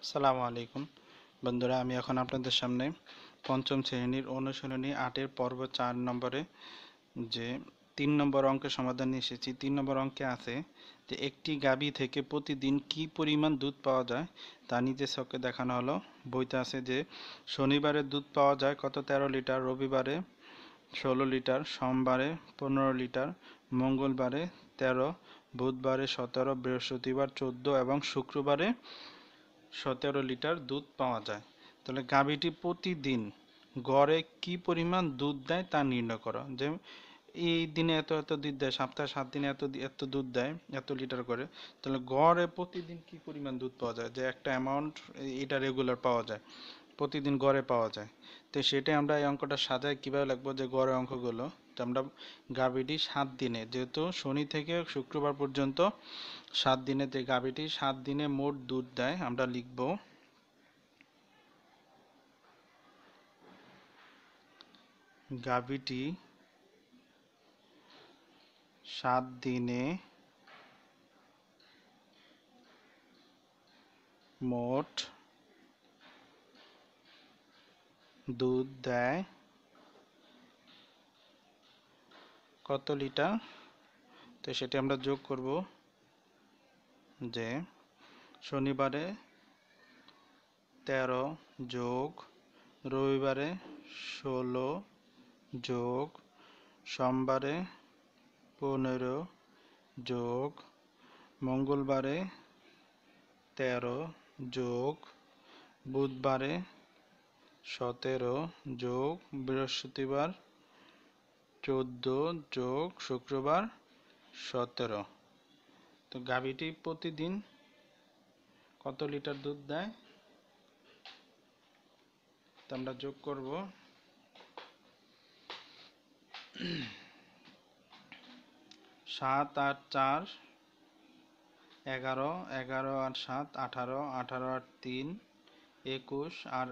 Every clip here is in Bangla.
আসসালামু আলাইকুম বন্ধুরা, আমি এখন আপনাদের সামনে পঞ্চম শ্রেণীর অনুশীলনী 8-এর পর্ব 4 নম্বরে যে 3 নম্বর অঙ্কের সমাধান নিয়ে এসেছি। 3 নম্বর অঙ্কে আছে যে একটি গাভী থেকে প্রতিদিন কি পরিমাণ দুধ পাওয়া যায় তা নিচে ছকে দেখানো হলো। বইতে আছে যে শনিবারে দুধ পাওয়া যায় কত 13 লিটার, রবিবারে 16 লিটার, সোমবারে 15 লিটার, মঙ্গলবারে 13, বুধবারে 17, বৃহস্পতিবার 14 এবং শুক্রবারে 17 লিটার দুধ পাওয়া যায়। তাহলে গাভীটি প্রতিদিন গড়ে কি পরিমাণ দুধ দেয় তা নির্ণয় করো। যে এই দিনে এত এত দুধ দেয়, সপ্তাহে 7 দিনে এত এত দুধ দেয়, এত লিটার করে। তাহলে গড়ে প্রতিদিন কি পরিমাণ দুধ পাওয়া যায়, যে একটা অ্যামাউন্ট এটা রেগুলার পাওয়া যায়, প্রতিদিন গড়ে পাওয়া যায়। তো সেটাই আমরা এই অঙ্কটা সাজাই কিভাবে লিখবো, যে গড়ে অঙ্কগুলো তো আমরা গাভীটি 7 দিনে, যেহেতু শনি থেকে শুক্রবার পর্যন্ত 7 দিনে, যে গাভীটি 7 দিনে মোট দুধ দেয়, আমরা লিখব গাভীটি 7 দিনে মোট দুধ দেয় কত লিটার। তো সেটা আমরা যোগ করব, যে শনিবারে 13 যোগ রবিবারে 16 যোগ সোমবারে 15 যোগ মঙ্গলবারে 13 যোগ বুধবারে 17 যোগ বৃহস্পতিবার 14 যোগ শুক্রবার 17। তো গাভীটি প্রতিদিন কত লিটার দুধ দেয়, তো আমরা যোগ করব 7 আর 4 11, 11 আর 7 18, 18 আর 3 21 আর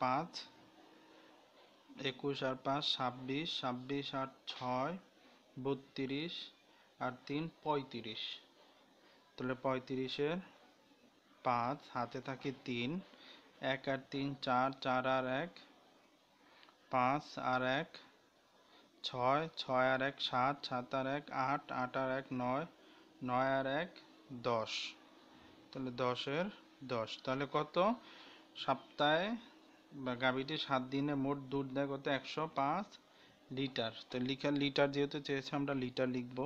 5 21 আর 5 26, 26 আর 6 32 আর 3 35। তাহলে 35-এর 5 হাতে থাকে 3, 1 আর 3 4, 4 আর 1 5 আর 1 6, 6 আর 1 7, 7 আর 1 8, 8 আর 1 9, 9 আর 1 10। তাহলে 10-এর 10। তাহলে কত সপ্তাহে বা গাভীটি 7 দিনে মোট দুধ দেয় কত 105 লিটার। তো লিটার যেহেতু চেয়েছে আমরা লিটার লিখব।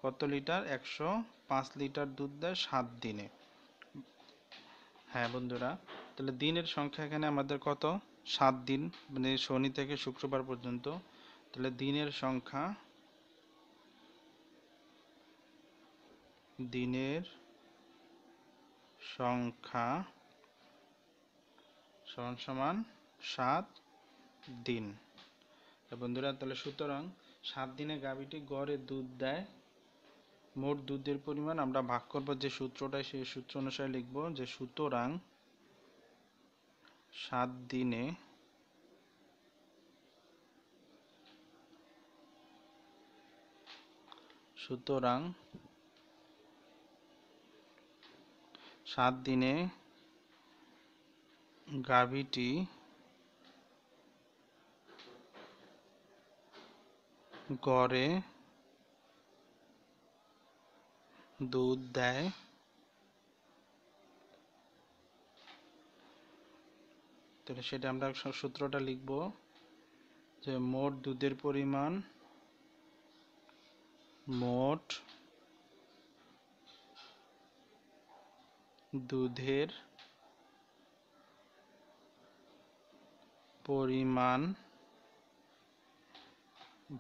কত লিটার, 105 লিটার দুধ দেয় 7 দিনে। হ্যাঁ বন্ধুরা, তাহলে দিনের সংখ্যা এখানে আমাদের কত 7 দিন, মানে শনি থেকে শুক্রবার পর্যন্ত। তাহলে দিনের সংখ্যা সমান সমান 7 দিন। বন্ধুরা, তাহলে সুতরাং 7 দিনে গাভীটি গড়ে দুধ দেয়, মোট দুধের পরিমাণ আমরা ভাগ করব যে সূত্রটা, সেই সূত্র অনুসারে লিখব যে সুতরাং 7 দিনে সুতরাং 7 দিনে গাভীটি গড়ে দুধ দেয় তাহলে সেটা আমরা সূত্রটা লিখব যে মোট দুধের পরিমাণ, মোট দুধের পরিমাণ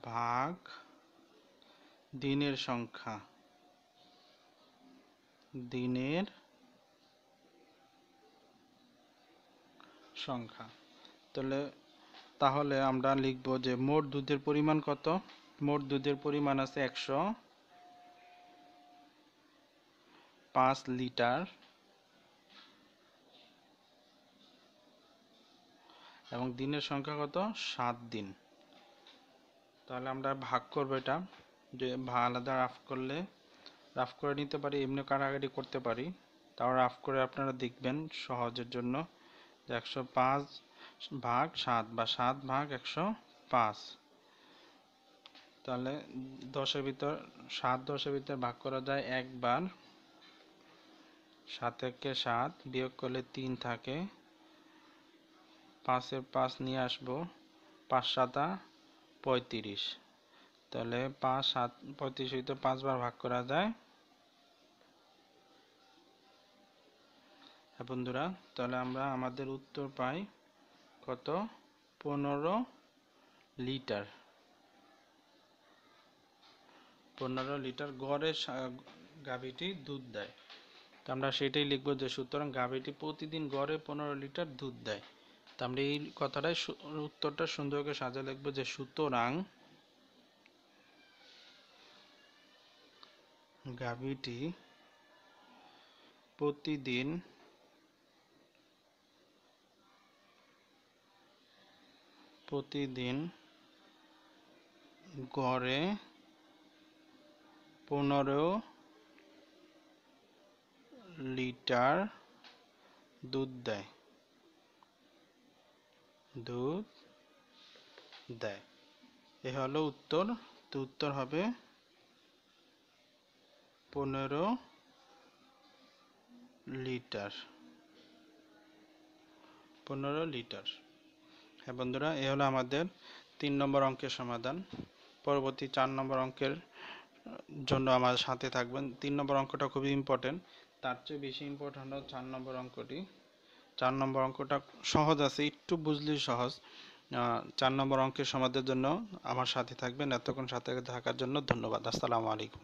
ভাগ দিনের সংখ্যা, দিনের সংখ্যা। তাহলে আমরা লিখব যে মোট দুধের পরিমাণ কত, মোট দুধের পরিমাণ আছে 105 লিটার এবং দিনের সংখ্যা কত 7 দিন। তাহলে আমরা ভাগ করব এটা, যে আলাদা রাফ করে নিতে পারি, এমনি কাটাকাটি করতে পারি। তাও রাফ করে আপনারা দেখবেন সহজের জন্য, 105 ভাগ 7 বা 7 ভাগ 105। তাহলে 10-এর ভিতর 7 10-এর ভিতর ভাগ করা যায় একবার, 7 একে 7, বিয়োগ করলে 3 থাকে, 5-এর 5 নিয়ে আসবো, 5 7 35। তাহলে 5 7 35 ভিতর 5 বার ভাগ করা যায়। হ্যাঁ বন্ধুরা, তাহলে আমরা আমাদের উত্তর পাই কত? 15 লিটার। 15 লিটার গড়ে গাভীটি দুধ দেয়। তো আমরা সেটাই লিখবো যে সুতরাং গাভীটি প্রতিদিন গড়ে 15 লিটার দুধ দেয়। তো আমরা এই কথাটাই উত্তরটা সুন্দর করে সাজিয়ে লিখবো যে সুতরাং গাভীটি প্রতিদিন গড়ে 15 লিটার দুধ দেয়। এ হলো উত্তর। তো উত্তর হবে 15 লিটার। 15 লিটার। হ্যাঁ বন্ধুরা, এ হলো আমাদের 3 নম্বর অঙ্কের সমাধান। পরবর্তী 4 নম্বর অঙ্কের জন্য আমাদের সাথে থাকবেন। 3 নম্বর অঙ্কটা খুবই ইম্পর্টেন্ট, তার চেয়ে বেশি ইম্পর্টেন্ট হলো 4 নম্বর অঙ্কটি। 4 নম্বর অঙ্কটা সহজ আছে, একটু বুঝলেই সহজ। 4 নম্বর অঙ্কের সমাধানের জন্য আমার সাথে থাকবেন। এতক্ষণ সাথে থাকার জন্য ধন্যবাদ। আসসালামু আলাইকুম।